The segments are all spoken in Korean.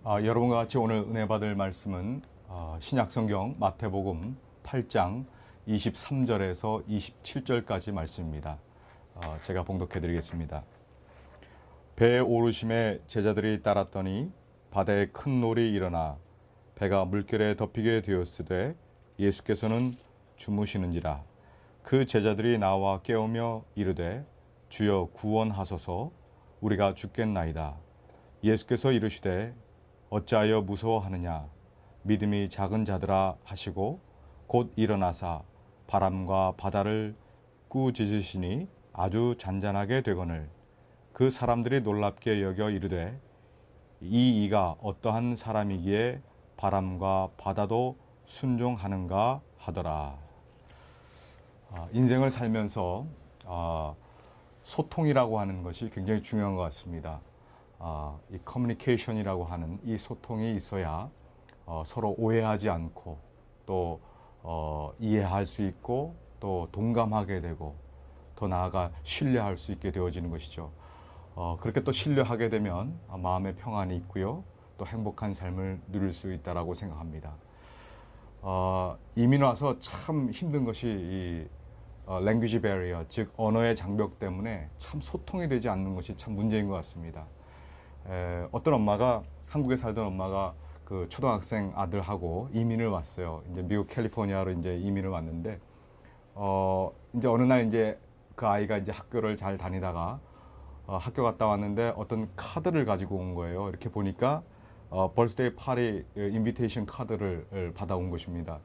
여러분과 같이 오늘 은혜 받을 말씀은 신약성경 마태복음 8장 23절에서 27절까지 말씀입니다. 제가 봉독해 드리겠습니다. 배에 오르심에 제자들이 따랐더니 바다에 큰 놀이 일어나 배가 물결에 덮이게 되었으되 예수께서는 주무시는지라. 그 제자들이 나와 깨우며 이르되 주여 구원하소서, 우리가 죽겠나이다. 예수께서 이르시되 어찌하여 무서워하느냐, 믿음이 작은 자들아 하시고 곧 일어나사 바람과 바다를 꾸짖으시니 아주 잔잔하게 되거늘. 그 사람들이 놀랍게 여겨 이르되 이 이가 어떠한 사람이기에 바람과 바다도 순종하는가 하더라. 인생을 살면서 소통이라고 하는 것이 굉장히 중요한 것 같습니다. 이 커뮤니케이션이라고 하는 이 소통이 있어야 서로 오해하지 않고 또 이해할 수 있고 또 동감하게 되고 더 나아가 신뢰할 수 있게 되어지는 것이죠. 그렇게 또 신뢰하게 되면 마음의 평안이 있고요, 또 행복한 삶을 누릴 수 있다라고 생각합니다. 이민 와서 참 힘든 것이 이 language barrier, 즉 언어의 장벽 때문에 참 소통이 되지 않는 것이 참 문제인 것 같습니다. 어떤 엄마가, 한국에 살던 엄마가 그 초등학생 아들하고 이민을 왔어요. 이제 미국 캘리포니아로 이제 이민을 왔는데, 이제 어느 날 이제 그 아이가 이제 학교를 잘 다니다가 학교 갔다 왔는데 어떤 카드를 가지고 온 거예요. 이렇게 보니까 벌스데이 파티 인비테이션 카드를 받아온 것입니다.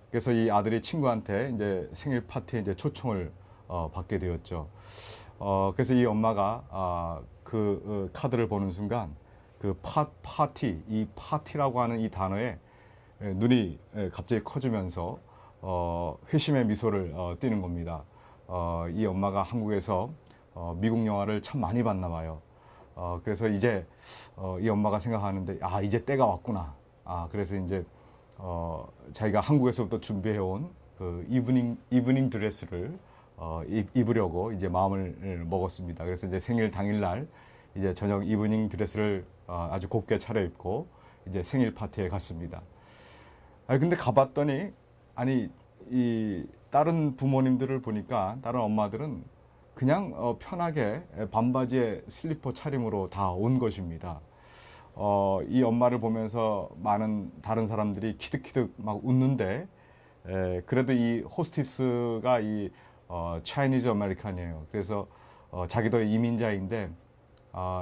그래서 이 아들이 친구한테 이제 생일 파티에 이제 초청을 받게 되었죠. 그래서 이 엄마가 그 카드를 보는 순간 그 파티, 이 파티라고 하는 이 단어에 눈이 갑자기 커지면서 회심의 미소를 띠는 겁니다. 이 엄마가 한국에서 미국 영화를 참 많이 봤나 봐요. 그래서 이제 이 엄마가 생각하는데 이제 때가 왔구나. 그래서 이제 자기가 한국에서부터 준비해온 그 이브닝 드레스를 입으려고 이제 마음을 먹었습니다. 그래서 이제 생일 당일날 이제 저녁 이브닝 드레스를 아주 곱게 차려입고 이제 생일 파티에 갔습니다. 근데 가봤더니 이 다른 부모님들을 보니까 다른 엄마들은 그냥 편하게 반바지에 슬리퍼 차림으로 다 온 것입니다. 이 엄마를 보면서 많은 다른 사람들이 키득키득 막 웃는데, 그래도 이 호스티스가 이 차이니즈 아메리칸이에요. 그래서 자기도 이민자인데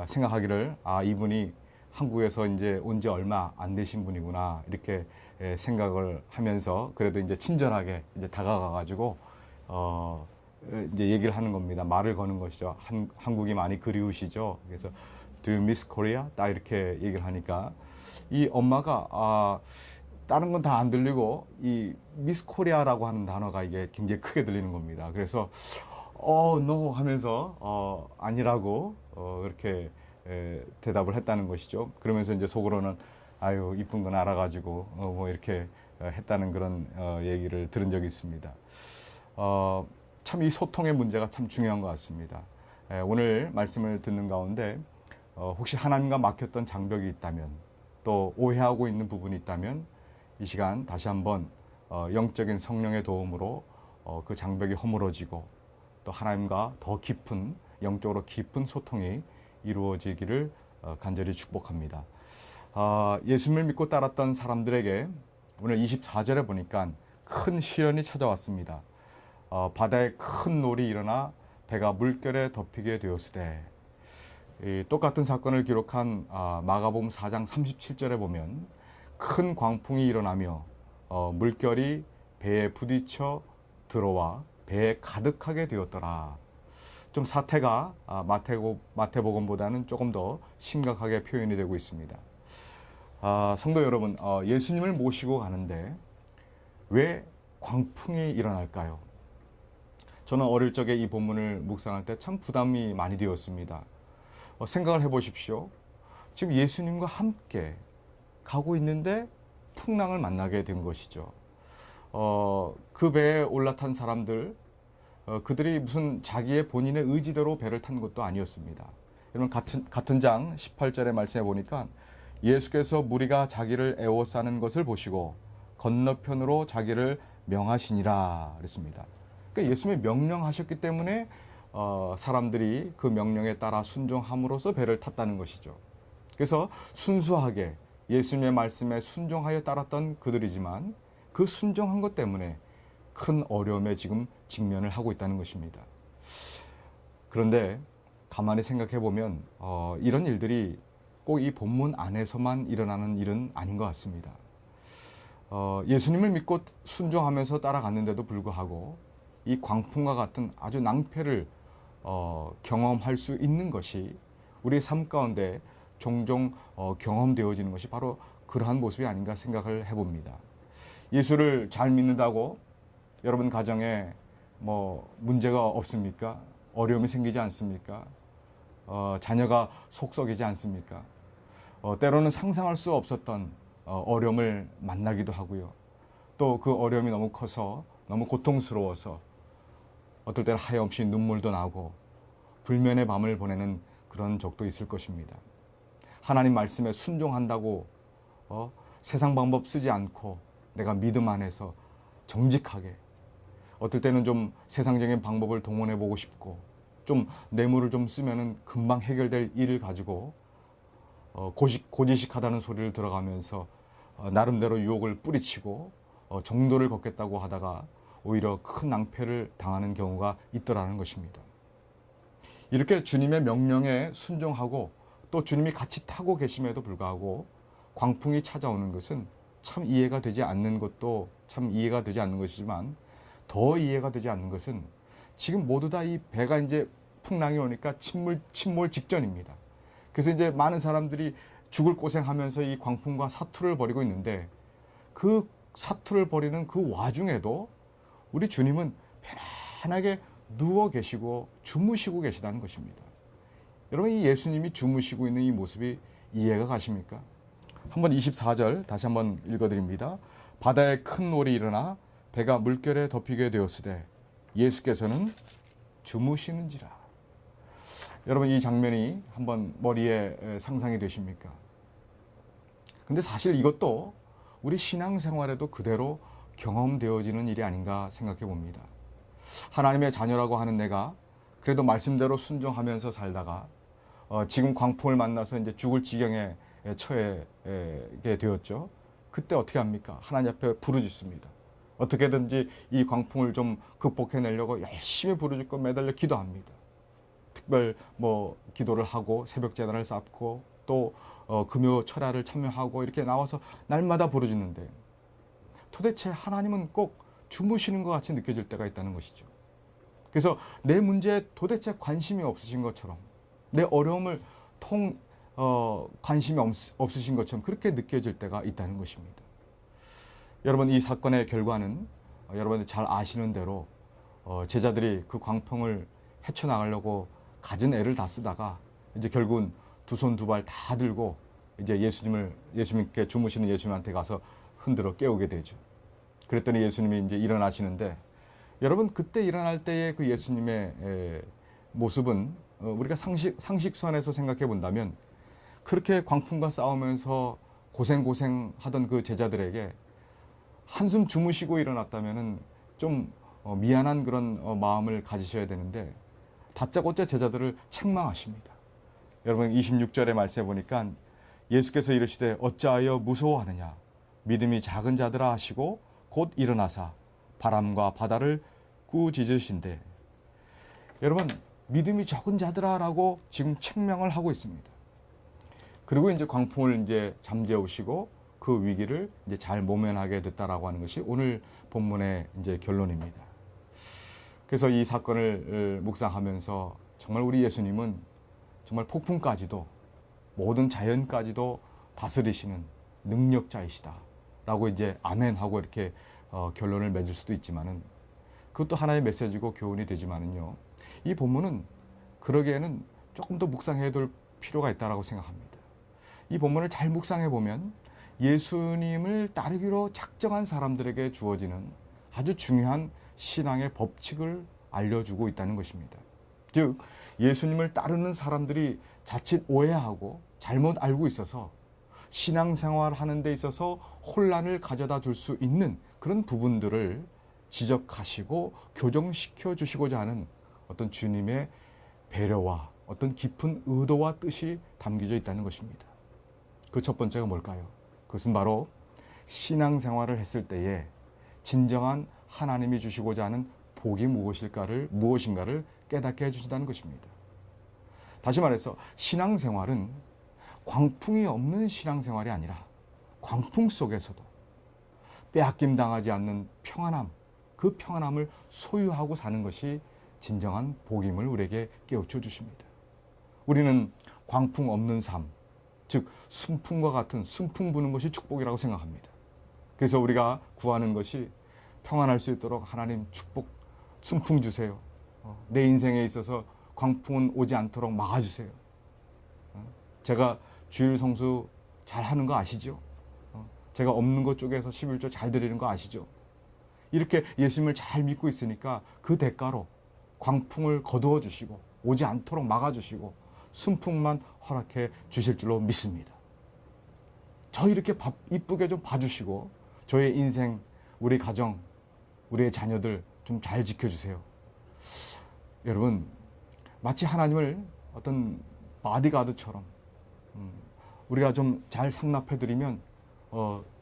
생각하기를 이분이 한국에서 이제 온 지 얼마 안 되신 분이구나, 이렇게 생각을 하면서 그래도 이제 친절하게 이제 다가가 가지고 이제 얘기를 하는 겁니다. 말을 거는 것이죠. 한국이 많이 그리우시죠? 그래서 Do you miss Korea? 딱 이렇게 얘기를 하니까 이 엄마가 다른 건 다 안 들리고 이 미스 코리아라고 하는 단어가 이게 굉장히 크게 들리는 겁니다. 그래서 no 하면서 아니라고 그렇게 대답을 했다는 것이죠. 그러면서 이제 속으로는 아유 이쁜 건 알아가지고 뭐 이렇게 했다는 그런 얘기를 들은 적이 있습니다. 참 이 소통의 문제가 참 중요한 것 같습니다. 오늘 말씀을 듣는 가운데 혹시 하나님과 막혔던 장벽이 있다면, 또 오해하고 있는 부분이 있다면 이 시간 다시 한번 영적인 성령의 도움으로 그 장벽이 허물어지고 또 하나님과 더 깊은, 영적으로 깊은 소통이 이루어지기를 간절히 축복합니다. 예수님을 믿고 따랐던 사람들에게 오늘 24절에 보니까 큰 시련이 찾아왔습니다. 바다에 큰 놀이 일어나 배가 물결에 덮이게 되었으되, 똑같은 사건을 기록한 마가복음 4장 37절에 보면 큰 광풍이 일어나며 물결이 배에 부딪혀 들어와 배에 가득하게 되었더라. 좀 사태가 마태복음보다는 조금 더 심각하게 표현이 되고 있습니다. 성도 여러분, 예수님을 모시고 가는데 왜 광풍이 일어날까요? 저는 어릴 적에 이 본문을 묵상할 때 참 부담이 많이 되었습니다. 생각을 해보십시오. 지금 예수님과 함께 가고 있는데 풍랑을 만나게 된 것이죠. 그 배에 올라탄 사람들, 그들이 무슨 자기의 본인의 의지대로 배를 탄 것도 아니었습니다. 여러분 같은 장 18절의 말씀에 보니까 예수께서 무리가 자기를 애워싸는 것을 보시고 건너편으로 자기를 명하시니라 그랬습니다. 그러니까 예수님이 명령하셨기 때문에 사람들이 그 명령에 따라 순종함으로써 배를 탔다는 것이죠. 그래서 순수하게 예수님의 말씀에 순종하여 따랐던 그들이지만 그 순종한 것 때문에 큰 어려움에 지금 직면을 하고 있다는 것입니다. 그런데 가만히 생각해 보면 이런 일들이 꼭 이 본문 안에서만 일어나는 일은 아닌 것 같습니다. 예수님을 믿고 순종하면서 따라갔는데도 불구하고 이 광풍과 같은 아주 낭패를 경험할 수 있는 것이 우리 삶 가운데 종종 경험되어지는 것이 바로 그러한 모습이 아닌가 생각을 해봅니다. 예수를 잘 믿는다고 여러분 가정에 뭐 문제가 없습니까? 어려움이 생기지 않습니까? 자녀가 속썩이지 않습니까? 때로는 상상할 수 없었던 어려움을 만나기도 하고요. 또 그 어려움이 너무 커서 너무 고통스러워서 어떨 때는 하염없이 눈물도 나고 불면의 밤을 보내는 그런 적도 있을 것입니다. 하나님 말씀에 순종한다고 세상 방법 쓰지 않고 내가 믿음 안에서 정직하게 어떨 때는 좀 세상적인 방법을 동원해 보고 싶고 좀 뇌물을 좀 쓰면은 금방 해결될 일을 가지고 고지식하다는 소리를 들어가면서 나름대로 유혹을 뿌리치고 정도를 걷겠다고 하다가 오히려 큰 낭패를 당하는 경우가 있더라는 것입니다. 이렇게 주님의 명령에 순종하고 또 주님이 같이 타고 계심에도 불구하고 광풍이 찾아오는 것은 참 이해가 되지 않는 것도 참 이해가 되지 않는 것이지만 더 이해가 되지 않는 것은 지금 모두 다 이 배가 이제 풍랑이 오니까 침몰 직전입니다. 그래서 이제 많은 사람들이 죽을 고생하면서 이 광풍과 사투를 벌이고 있는데 그 사투를 벌이는 그 와중에도 우리 주님은 편안하게 누워 계시고 주무시고 계시다는 것입니다. 여러분 이 예수님이 주무시고 있는 이 모습이 이해가 가십니까? 한번 24절 다시 한번 읽어드립니다. 바다에 큰 놀이 일어나 배가 물결에 덮이게 되었으되 예수께서는 주무시는지라. 여러분 이 장면이 한번 머리에 상상이 되십니까? 근데 사실 이것도 우리 신앙생활에도 그대로 경험되어지는 일이 아닌가 생각해 봅니다. 하나님의 자녀라고 하는 내가 그래도 말씀대로 순종하면서 살다가 지금 광풍을 만나서 이제 죽을 지경에 처하게 되었죠. 그때 어떻게 합니까? 하나님 앞에 부르짖습니다. 어떻게든지 이 광풍을 좀 극복해내려고 열심히 부르짖고 매달려 기도합니다. 특별 기도를 하고 새벽 제단을 쌓고 또 금요 철야를 참여하고 이렇게 나와서 날마다 부르짖는데 도대체 하나님은 꼭 주무시는 것 같이 느껴질 때가 있다는 것이죠. 그래서 내 문제에 도대체 관심이 없으신 것처럼 내 어려움을 관심이 없으신 것처럼 그렇게 느껴질 때가 있다는 것입니다. 여러분 이 사건의 결과는 여러분들 잘 아시는 대로 제자들이 그 광풍을 헤쳐나가려고 갖은 애를 다 쓰다가 이제 결국은 두 손 두 발 다 들고 이제 예수님께 주무시는 예수님한테 가서 흔들어 깨우게 되죠. 그랬더니 예수님이 이제 일어나시는데 여러분 그때 일어날 때의 그 예수님의 모습은 우리가 상식선에서 생각해 본다면 그렇게 광풍과 싸우면서 고생하던 그 제자들에게 한숨 주무시고 일어났다면은 좀 미안한 그런 마음을 가지셔야 되는데 다짜고짜 제자들을 책망하십니다. 여러분 26절의 말씀에 보니까 예수께서 이르시되 어찌하여 무서워하느냐 믿음이 작은 자들아 하시고 곧 일어나사 바람과 바다를 꾸짖으신대. 여러분 믿음이 적은 자들아라고 지금 책명을 하고 있습니다. 그리고 이제 광풍을 이제 잠재우시고 그 위기를 이제 잘 모면하게 됐다라고 하는 것이 오늘 본문의 이제 결론입니다. 그래서 이 사건을 묵상하면서 정말 우리 예수님은 정말 폭풍까지도 모든 자연까지도 다스리시는 능력자이시다라고 이제 아멘하고 이렇게 결론을 맺을 수도 있지만은 그것도 하나의 메시지고 교훈이 되지만은요. 이 본문은 그러기에는 조금 더 묵상해야 될 필요가 있다라고 생각합니다. 이 본문을 잘 묵상해 보면 예수님을 따르기로 작정한 사람들에게 주어지는 아주 중요한 신앙의 법칙을 알려주고 있다는 것입니다. 즉 예수님을 따르는 사람들이 자칫 오해하고 잘못 알고 있어서 신앙생활 하는 데 있어서 혼란을 가져다 줄 수 있는 그런 부분들을 지적하시고 교정시켜 주시고자 하는 어떤 주님의 배려와 어떤 깊은 의도와 뜻이 담겨져 있다는 것입니다. 그 첫 번째가 뭘까요? 그것은 바로 신앙생활을 했을 때에 진정한 하나님이 주시고자 하는 복이 무엇인가를 깨닫게 해주신다는 것입니다. 다시 말해서 신앙생활은 광풍이 없는 신앙생활이 아니라 광풍 속에서도 빼앗김 당하지 않는 평안함, 그 평안함을 소유하고 사는 것이 진정한 복임을 우리에게 깨우쳐 주십니다. 우리는 광풍 없는 삶, 즉 순풍과 같은 순풍 부는 것이 축복이라고 생각합니다. 그래서 우리가 구하는 것이 평안할 수 있도록 하나님 축복, 순풍 주세요. 내 인생에 있어서 광풍은 오지 않도록 막아주세요. 제가 주일 성수 잘 하는 거 아시죠? 제가 없는 것 쪽에서 11조 잘 드리는 거 아시죠? 이렇게 예수님을 잘 믿고 있으니까 그 대가로 광풍을 거두어 주시고 오지 않도록 막아주시고 순풍만 허락해 주실 줄로 믿습니다. 저 이렇게 이쁘게 좀 봐주시고 저의 인생, 우리 가정, 우리의 자녀들 좀 잘 지켜주세요. 여러분, 마치 하나님을 어떤 바디가드처럼 우리가 좀 잘 상납해드리면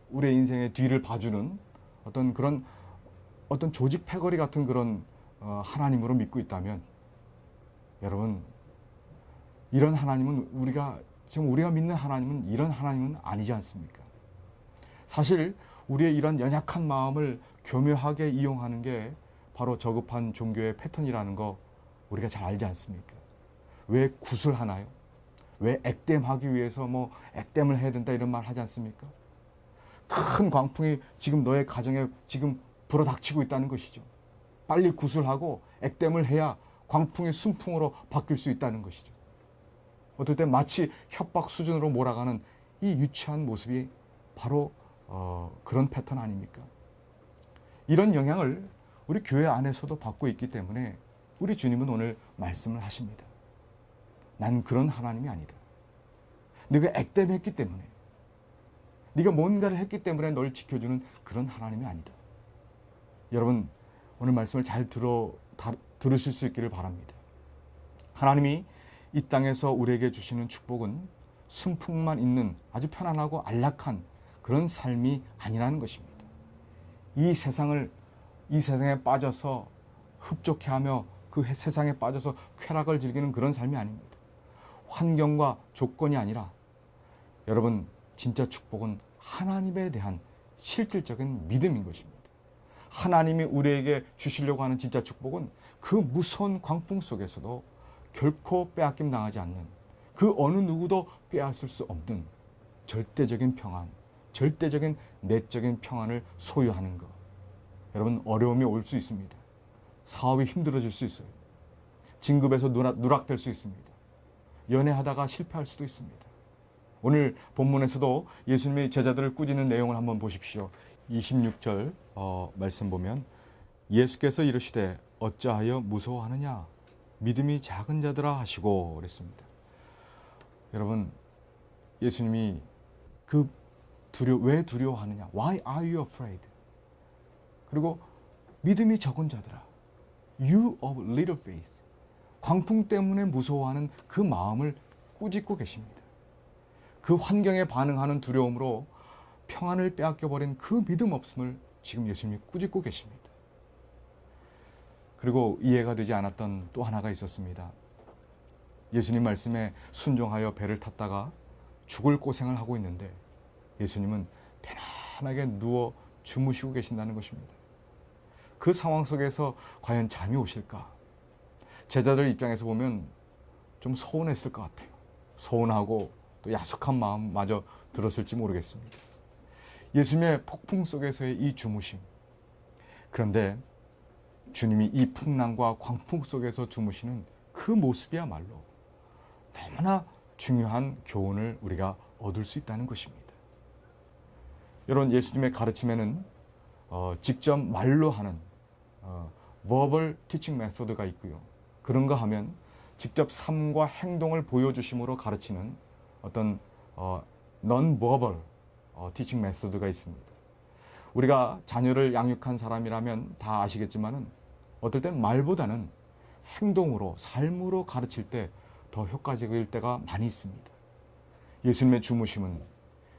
우리의 인생의 뒤를 봐주는 어떤 조직 패거리 같은 그런 하나님으로 믿고 있다면, 여러분, 이런 하나님은 지금 우리가 믿는 하나님은 이런 하나님은 아니지 않습니까? 사실 우리의 이런 연약한 마음을 교묘하게 이용하는 게 바로 저급한 종교의 패턴이라는 거 우리가 잘 알지 않습니까? 왜 구술하나요? 왜 액땜하기 위해서 액땜을 해야 된다 이런 말 하지 않습니까? 큰 광풍이 지금 너의 가정에 지금 불어닥치고 있다는 것이죠. 빨리 구술하고 액땜을 해야 광풍이 순풍으로 바뀔 수 있다는 것이죠. 어떨 때 마치 협박 수준으로 몰아가는 이 유치한 모습이 바로 그런 패턴 아닙니까? 이런 영향을 우리 교회 안에서도 받고 있기 때문에 우리 주님은 오늘 말씀을 하십니다. 난 그런 하나님이 아니다. 네가 액땜했기 때문에, 네가 뭔가를 했기 때문에 널 지켜주는 그런 하나님이 아니다. 여러분, 오늘 말씀을 잘 들으실 수 있기를 바랍니다. 하나님이 이 땅에서 우리에게 주시는 축복은 순풍만 있는 아주 편안하고 안락한 그런 삶이 아니라는 것입니다. 이 세상에 빠져서 흡족해하며 그 세상에 빠져서 쾌락을 즐기는 그런 삶이 아닙니다. 환경과 조건이 아니라, 여러분, 진짜 축복은 하나님에 대한 실질적인 믿음인 것입니다. 하나님이 우리에게 주시려고 하는 진짜 축복은 그 무서운 광풍 속에서도 결코 빼앗김 당하지 않는, 그 어느 누구도 빼앗을 수 없는 절대적인 평안, 절대적인 내적인 평안을 소유하는 것. 여러분, 어려움이 올 수 있습니다. 사업이 힘들어질 수 있어요. 진급에서 누락될 수 있습니다. 연애하다가 실패할 수도 있습니다. 오늘 본문에서도 예수님의 제자들을 꾸짖는 내용을 한번 보십시오. 26절 말씀 보면, 예수께서 이르시되 어찌하여 무서워하느냐, 믿음이 작은 자들아 하시고 그랬습니다. 여러분, 예수님이 왜 두려워하느냐? Why are you afraid? 그리고 믿음이 적은 자들아, You of little faith. 광풍 때문에 무서워하는 그 마음을 꾸짖고 계십니다. 그 환경에 반응하는 두려움으로 평안을 빼앗겨버린 그 믿음 없음을 지금 예수님이 꾸짖고 계십니다. 그리고 이해가 되지 않았던 또 하나가 있었습니다. 예수님 말씀에 순종하여 배를 탔다가 죽을 고생을 하고 있는데 예수님은 편안하게 누워 주무시고 계신다는 것입니다. 그 상황 속에서 과연 잠이 오실까? 제자들 입장에서 보면 좀 서운했을 것 같아요. 서운하고 또 야속한 마음마저 들었을지 모르겠습니다. 예수님의 폭풍 속에서의 이 주무심. 그런데 주님이 이 풍랑과 광풍 속에서 주무시는 그 모습이야말로 너무나 중요한 교훈을 우리가 얻을 수 있다는 것입니다. 여러분, 예수님의 가르침에는 직접 말로 하는 verbal teaching method가 있고요. 그런가 하면 직접 삶과 행동을 보여주심으로 가르치는 어떤 non-verbal 티칭 메소드가 있습니다. 우리가 자녀를 양육한 사람이라면 다 아시겠지만은 어떨 땐 말보다는 행동으로, 삶으로 가르칠 때 더 효과적일 때가 많이 있습니다. 예수님의 주무심은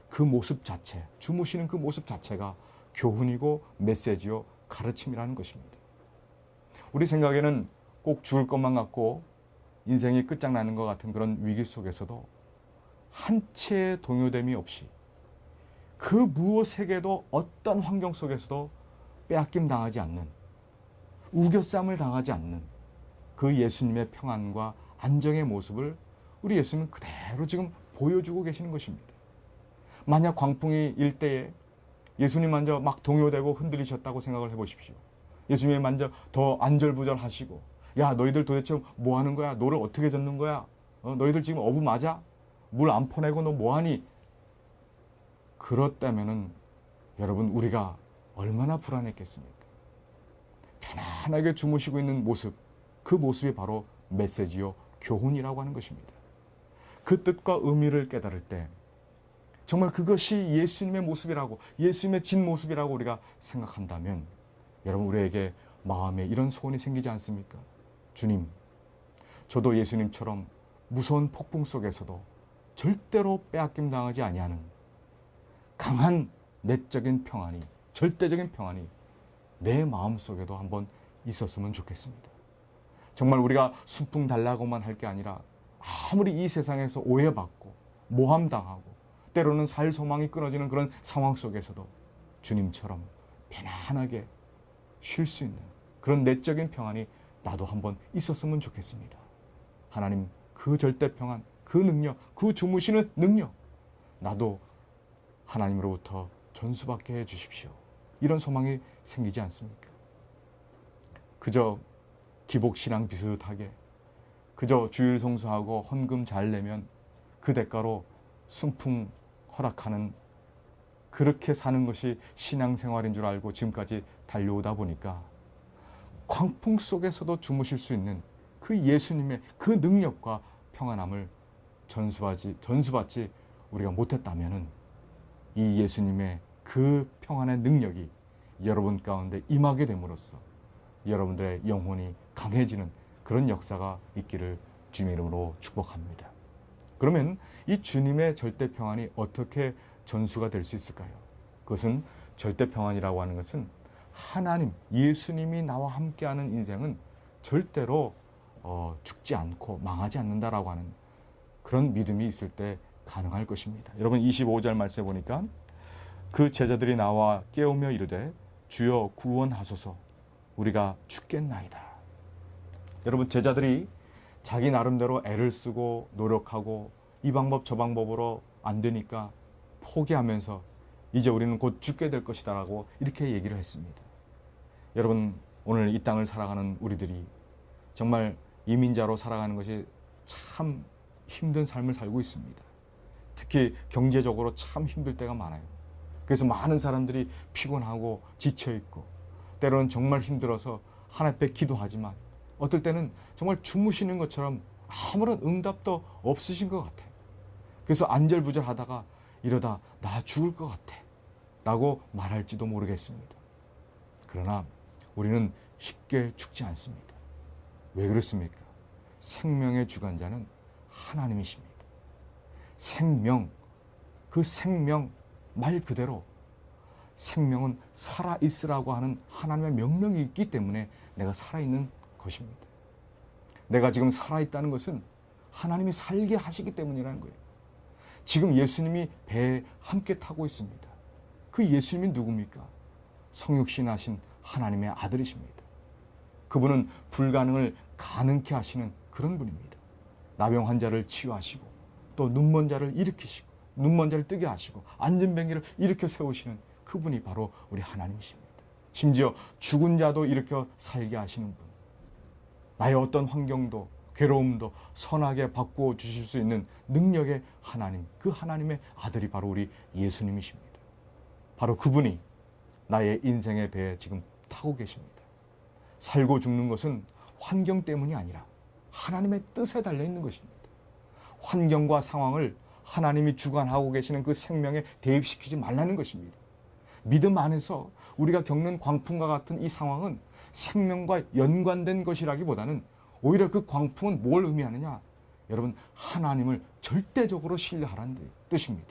그 모습 자체, 주무시는 그 모습 자체가 교훈이고 메시지요, 가르침이라는 것입니다. 우리 생각에는 꼭 죽을 것만 같고 인생이 끝장나는 것 같은 그런 위기 속에서도 한 채의 동요됨이 없이 그 무엇에게도 어떤 환경 속에서도 빼앗김 당하지 않는, 우겨쌈을 당하지 않는 그 예수님의 평안과 안정의 모습을 우리 예수님은 그대로 지금 보여주고 계시는 것입니다. 만약 광풍이 일 때에 예수님 먼저 막 동요되고 흔들리셨다고 생각을 해보십시오. 예수님이 먼저 더 안절부절하시고, 야 너희들 도대체 뭐 하는 거야? 노를 어떻게 젓는 거야? 너희들 지금 어부 맞아? 물 안 퍼내고 너 뭐하니? 그렇다면은 여러분 우리가 얼마나 불안했겠습니까? 편안하게 주무시고 있는 모습, 그 모습이 바로 메시지요, 교훈이라고 하는 것입니다. 그 뜻과 의미를 깨달을 때 정말 그것이 예수님의 모습이라고, 예수님의 진 모습이라고 우리가 생각한다면 여러분 우리에게 마음에 이런 소원이 생기지 않습니까? 주님, 저도 예수님처럼 무서운 폭풍 속에서도 절대로 빼앗김 당하지 아니하는 강한 내적인 평안이, 절대적인 평안이 내 마음속에도 한번 있었으면 좋겠습니다. 정말 우리가 순풍 달라고만 할 게 아니라 아무리 이 세상에서 오해받고 모함당하고 때로는 살 소망이 끊어지는 그런 상황 속에서도 주님처럼 편안하게 쉴 수 있는 그런 내적인 평안이 나도 한번 있었으면 좋겠습니다. 하나님, 그 절대 평안, 그 능력, 그 주무시는 능력 나도 하나님으로부터 전수받게 해 주십시오. 이런 소망이 생기지 않습니까? 그저 기복신앙 비슷하게 그저 주일 성수하고 헌금 잘 내면 그 대가로 순풍 허락하는, 그렇게 사는 것이 신앙생활인 줄 알고 지금까지 달려오다 보니까 광풍 속에서도 주무실 수 있는 그 예수님의 그 능력과 평안함을 전수받지 우리가 못했다면은 이 예수님의 그 평안의 능력이 여러분 가운데 임하게 됨으로써 여러분들의 영혼이 강해지는 그런 역사가 있기를 주님의 이름으로 축복합니다. 그러면 이 주님의 절대 평안이 어떻게 전수가 될 수 있을까요? 그것은 절대 평안이라고 하는 것은 하나님, 예수님이 나와 함께하는 인생은 절대로 죽지 않고 망하지 않는다라고 하는 그런 믿음이 있을 때 가능할 것입니다. 여러분 25절 말씀에 보니까 그 제자들이 나와 깨우며 이르되 주여 구원하소서 우리가 죽겠나이다. 여러분 제자들이 자기 나름대로 애를 쓰고 노력하고 이 방법 저 방법으로 안 되니까 포기하면서 이제 우리는 곧 죽게 될 것이다 라고 이렇게 얘기를 했습니다. 여러분 오늘 이 땅을 살아가는 우리들이 정말 이민자로 살아가는 것이 참 힘든 삶을 살고 있습니다. 특히 경제적으로 참 힘들 때가 많아요. 그래서 많은 사람들이 피곤하고 지쳐있고 때로는 정말 힘들어서 하나님 앞에 기도하지만 어떨 때는 정말 주무시는 것처럼 아무런 응답도 없으신 것 같아요. 그래서 안절부절하다가 이러다 나 죽을 것 같아 라고 말할지도 모르겠습니다. 그러나 우리는 쉽게 죽지 않습니다. 왜 그렇습니까? 생명의 주관자는 하나님이십니다. 생명, 그 생명 말 그대로 생명은 살아있으라고 하는 하나님의 명령이 있기 때문에 내가 살아있는 것입니다. 내가 지금 살아있다는 것은 하나님이 살게 하시기 때문이라는 거예요. 지금 예수님이 배에 함께 타고 있습니다. 그 예수님이 누굽니까? 성육신하신 하나님의 아들이십니다. 그분은 불가능을 가능케 하시는 그런 분입니다. 나병 환자를 치유하시고 또 눈먼 자를 일으키시고 눈먼 자를 뜨게 하시고 안전뱅이를 일으켜 세우시는 그분이 바로 우리 하나님이십니다. 심지어 죽은 자도 일으켜 살게 하시는 분. 나의 어떤 환경도 괴로움도 선하게 바꾸어 주실 수 있는 능력의 하나님, 그 하나님의 아들이 바로 우리 예수님이십니다. 바로 그분이 나의 인생의 배에 지금 타고 계십니다. 살고 죽는 것은 환경 때문이 아니라 하나님의 뜻에 달려있는 것입니다. 환경과 상황을 하나님이 주관하고 계시는 그 생명에 대입시키지 말라는 것입니다. 믿음 안에서 우리가 겪는 광풍과 같은 이 상황은 생명과 연관된 것이라기보다는 오히려 그 광풍은 뭘 의미하느냐? 여러분, 하나님을 절대적으로 신뢰하라는 뜻입니다.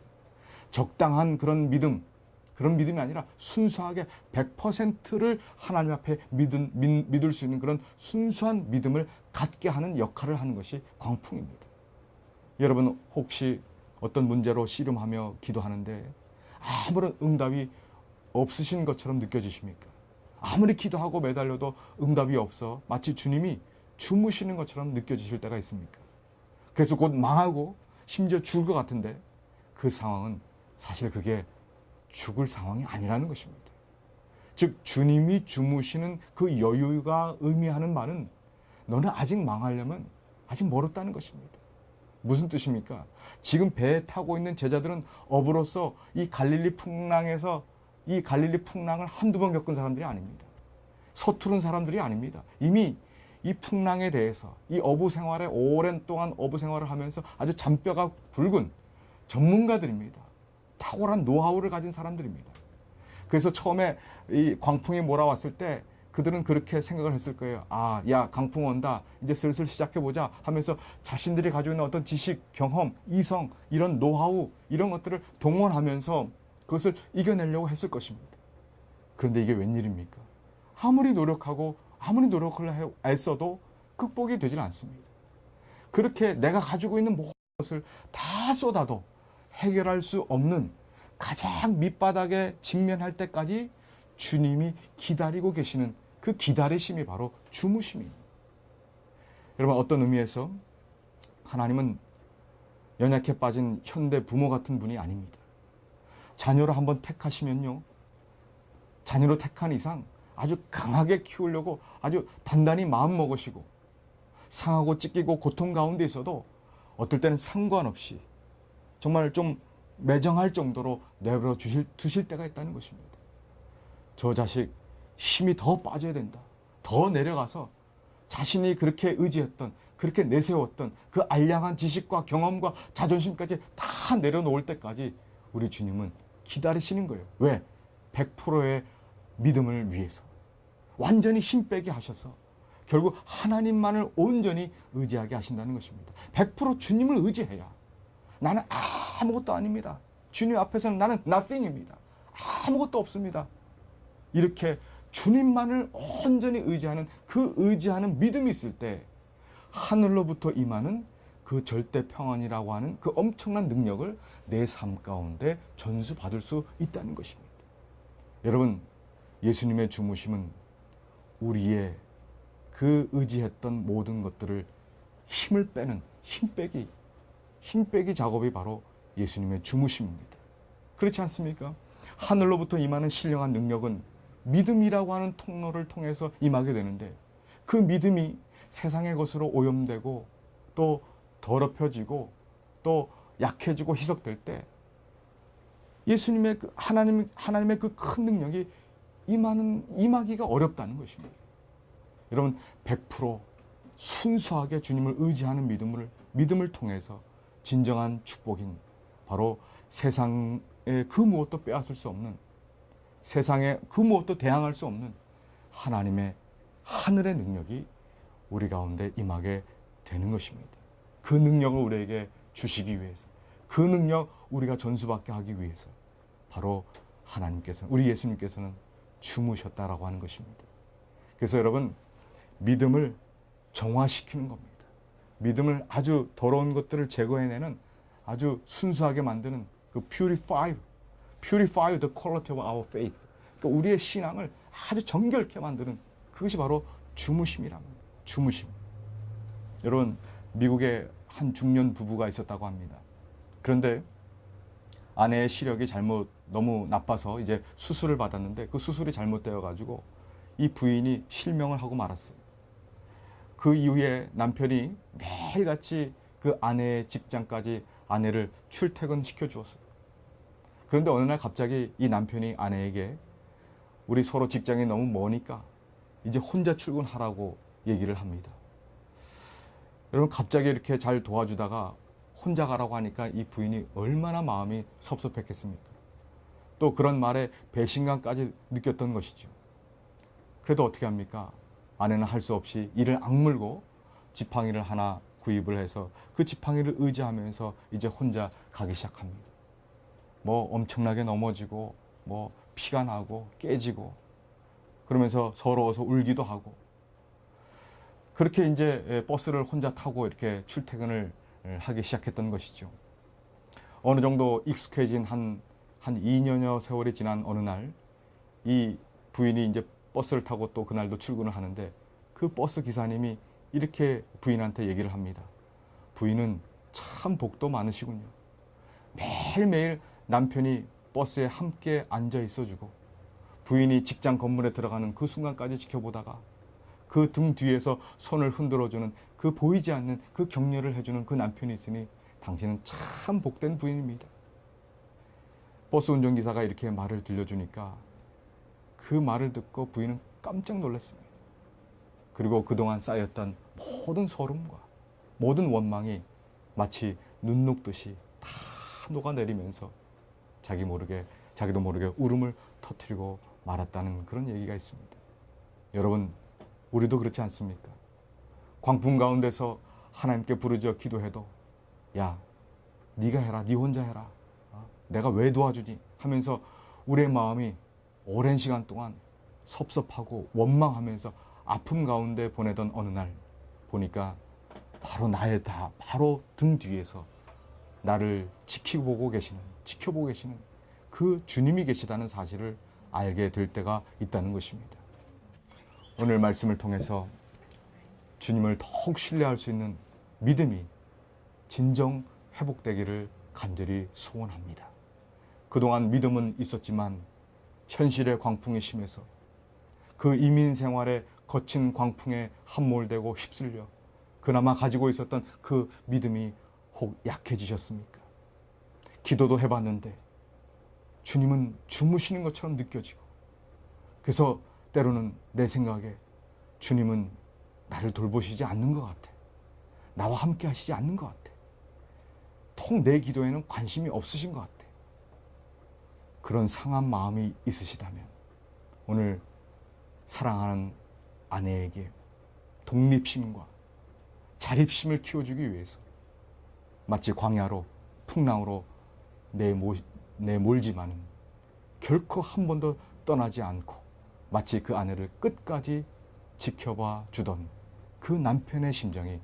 적당한 그런 믿음이 아니라 순수하게 100%를 하나님 앞에 믿을 수 있는 그런 순수한 믿음을 갖게 하는 역할을 하는 것이 광풍입니다. 여러분, 혹시 어떤 문제로 씨름하며 기도하는데 아무런 응답이 없으신 것처럼 느껴지십니까? 아무리 기도하고 매달려도 응답이 없어 마치 주님이 주무시는 것처럼 느껴지실 때가 있습니까? 그래서 곧 망하고 심지어 죽을 것 같은데 그 상황은 사실 그게 죽을 상황이 아니라는 것입니다. 즉 주님이 주무시는 그 여유가 의미하는 말은 너는 아직 망하려면 아직 멀었다는 것입니다. 무슨 뜻입니까? 지금 배에 타고 있는 제자들은 어부로서 이 갈릴리 풍랑을 한두 번 겪은 사람들이 아닙니다. 서투른 사람들이 아닙니다. 이미 이 풍랑에 대해서 이 어부 생활에 오랜 동안 어부 생활을 하면서 아주 잔뼈가 굵은 전문가들입니다. 탁월한 노하우를 가진 사람들입니다. 그래서 처음에 이 광풍이 몰아왔을 때 그들은 그렇게 생각을 했을 거예요. 아, 야, 강풍 온다. 이제 슬슬 시작해보자 하면서 자신들이 가지고 있는 어떤 지식, 경험, 이성, 이런 노하우, 이런 것들을 동원하면서 그것을 이겨내려고 했을 것입니다. 그런데 이게 웬일입니까? 아무리 노력을 애써도 극복이 되질 않습니다. 그렇게 내가 가지고 있는 모든 것을 다 쏟아도 해결할 수 없는 가장 밑바닥에 직면할 때까지 주님이 기다리고 계시는 그 기다리심이 바로 주무심입니다. 여러분, 어떤 의미에서 하나님은 연약해 빠진 현대 부모 같은 분이 아닙니다. 자녀를 한번 택하시면요, 자녀로 택한 이상 아주 강하게 키우려고 아주 단단히 마음먹으시고 상하고 찢기고 고통 가운데 있어도 어떨 때는 상관없이 정말 좀 매정할 정도로 내버려 두실 때가 있다는 것입니다. 저 자식 힘이 더 빠져야 된다. 더 내려가서 자신이 그렇게 의지했던, 그렇게 내세웠던 그 알량한 지식과 경험과 자존심까지 다 내려놓을 때까지 우리 주님은 기다리시는 거예요. 왜? 100%의 믿음을 위해서. 완전히 힘 빼게 하셔서 결국 하나님만을 온전히 의지하게 하신다는 것입니다. 100% 주님을 의지해야 나는 아무것도 아닙니다. 주님 앞에서는 나는 nothing입니다. 아무것도 없습니다. 이렇게 주님만을 온전히 의지하는 그 의지하는 믿음이 있을 때 하늘로부터 임하는 그 절대 평안이라고 하는 그 엄청난 능력을 내 삶 가운데 전수받을 수 있다는 것입니다. 여러분, 예수님의 주무심은 우리의 그 의지했던 모든 것들을 힘을 빼는 힘 빼기 작업이 바로 예수님의 주무심입니다. 그렇지 않습니까? 하늘로부터 임하는 신령한 능력은 믿음이라고 하는 통로를 통해서 임하게 되는데 그 믿음이 세상의 것으로 오염되고 또 더럽혀지고 또 약해지고 희석될 때 예수님의 하나님의 그 큰 능력이 임하기가 어렵다는 것입니다. 여러분, 100% 순수하게 주님을 의지하는 믿음을 통해서 진정한 축복인 바로 세상의 그 무엇도 빼앗을 수 없는, 세상에 그 무엇도 대항할 수 없는 하나님의 하늘의 능력이 우리 가운데 임하게 되는 것입니다. 그 능력을 우리에게 주시기 위해서, 그 능력 우리가 전수받게 하기 위해서 바로 하나님께서, 우리 예수님께서는 주무셨다라고 하는 것입니다. 그래서 여러분, 믿음을 정화시키는 겁니다. 믿음을 아주 더러운 것들을 제거해내는, 아주 순수하게 만드는 그 purify the quality of our faith. 그러니까 우리의 신앙을 아주 정결케 만드는 그것이 바로 주무심이랍니다. 주무심. 여러분, 미국에 한 중년 부부가 있었다고 합니다. 그런데 아내의 시력이 너무 나빠서 이제 수술을 받았는데 그 수술이 잘못되어 가지고 이 부인이 실명을 하고 말았어요. 그 이후에 남편이 매일같이 그 아내의 직장까지 아내를 출퇴근시켜 주었어요. 그런데 어느 날 갑자기 이 남편이 아내에게 우리 서로 직장이 너무 머니까 이제 혼자 출근하라고 얘기를 합니다. 여러분, 갑자기 이렇게 잘 도와주다가 혼자 가라고 하니까 이 부인이 얼마나 마음이 섭섭했겠습니까? 또 그런 말에 배신감까지 느꼈던 것이죠. 그래도 어떻게 합니까? 아내는 할 수 없이 이를 악물고 지팡이를 하나 구입을 해서 그 지팡이를 의지하면서 이제 혼자 가기 시작합니다. 뭐 엄청나게 넘어지고 뭐 피가 나고 깨지고 그러면서 서러워서 울기도 하고 그렇게 이제 버스를 혼자 타고 이렇게 출퇴근을 하기 시작했던 것이죠. 어느 정도 익숙해진 한 2년여 세월이 지난 어느 날 이 부인이 이제 버스를 타고 또 그날도 출근을 하는데 그 버스 기사님이 이렇게 부인한테 얘기를 합니다. 부인은 참 복도 많으시군요. 매일매일 남편이 버스에 함께 앉아 있어주고 부인이 직장 건물에 들어가는 그 순간까지 지켜보다가 그 등 뒤에서 손을 흔들어주는 그 보이지 않는 그 격려를 해주는 그 남편이 있으니 당신은 참 복된 부인입니다. 버스 운전기사가 이렇게 말을 들려주니까 그 말을 듣고 부인은 깜짝 놀랐습니다. 그리고 그동안 쌓였던 모든 서름과 모든 원망이 마치 눈 녹듯이 다 녹아내리면서 자기도 모르게 울음을 터뜨리고 말았다는 그런 얘기가 있습니다. 여러분, 우리도 그렇지 않습니까? 광풍 가운데서 하나님께 부르짖어 기도해도 야, 네가 해라, 네 혼자 해라, 내가 왜 도와주니 하면서 우리의 마음이 오랜 시간 동안 섭섭하고 원망하면서 아픔 가운데 보내던 어느 날 보니까 바로 등 뒤에서 나를 지켜보고 계시는 그 주님이 계시다는 사실을 알게 될 때가 있다는 것입니다. 오늘 말씀을 통해서 주님을 더욱 신뢰할 수 있는 믿음이 진정 회복되기를 간절히 소원합니다. 그동안 믿음은 있었지만 현실의 광풍이 심해서 그 이민 생활의 거친 광풍에 함몰되고 휩쓸려 그나마 가지고 있었던 그 믿음이 혹 약해지셨습니까? 기도도 해봤는데 주님은 주무시는 것처럼 느껴지고 그래서 때로는 내 생각에 주님은 나를 돌보시지 않는 것 같아. 나와 함께 하시지 않는 것 같아. 통 내 기도에는 관심이 없으신 것 같아. 그런 상한 마음이 있으시다면 오늘 사랑하는 아내에게 독립심과 자립심을 키워주기 위해서 마치 광야로 풍랑으로 내몰지만은 결코 한 번도 떠나지 않고 마치 그 아내를 끝까지 지켜봐 주던 그 남편의 심정이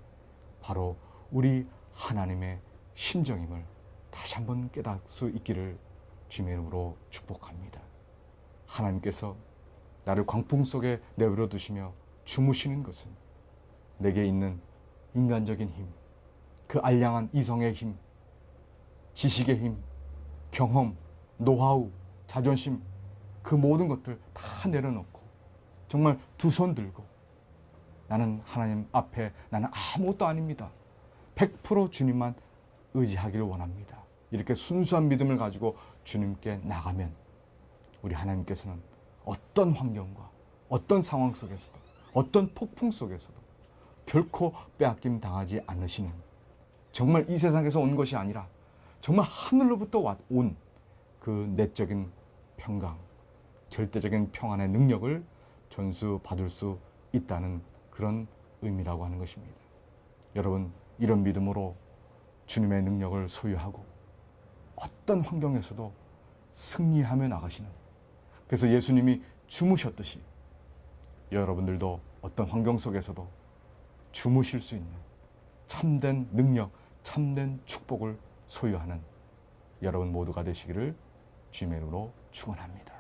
바로 우리 하나님의 심정임을 다시 한번 깨달을 수 있기를 주님의 이름으로 축복합니다. 하나님께서 나를 광풍 속에 내버려 두시며 주무시는 것은 내게 있는 인간적인 힘, 그 알량한 이성의 힘, 지식의 힘, 경험, 노하우, 자존심 그 모든 것들 다 내려놓고 정말 두 손 들고 나는 하나님 앞에 나는 아무것도 아닙니다. 100% 주님만 의지하기를 원합니다. 이렇게 순수한 믿음을 가지고 주님께 나가면 우리 하나님께서는 어떤 환경과 어떤 상황 속에서도 어떤 폭풍 속에서도 결코 빼앗김 당하지 않으시는 정말 이 세상에서 온 것이 아니라 정말 하늘로부터 온 그 내적인 평강, 절대적인 평안의 능력을 전수받을 수 있다는 그런 의미라고 하는 것입니다. 여러분, 이런 믿음으로 주님의 능력을 소유하고 어떤 환경에서도 승리하며 나가시는, 그래서 예수님이 주무셨듯이 여러분들도 어떤 환경 속에서도 주무실 수 있는 참된 능력, 참된 축복을 소유하는 여러분 모두가 되시기를 주님의 이름으로 축원합니다.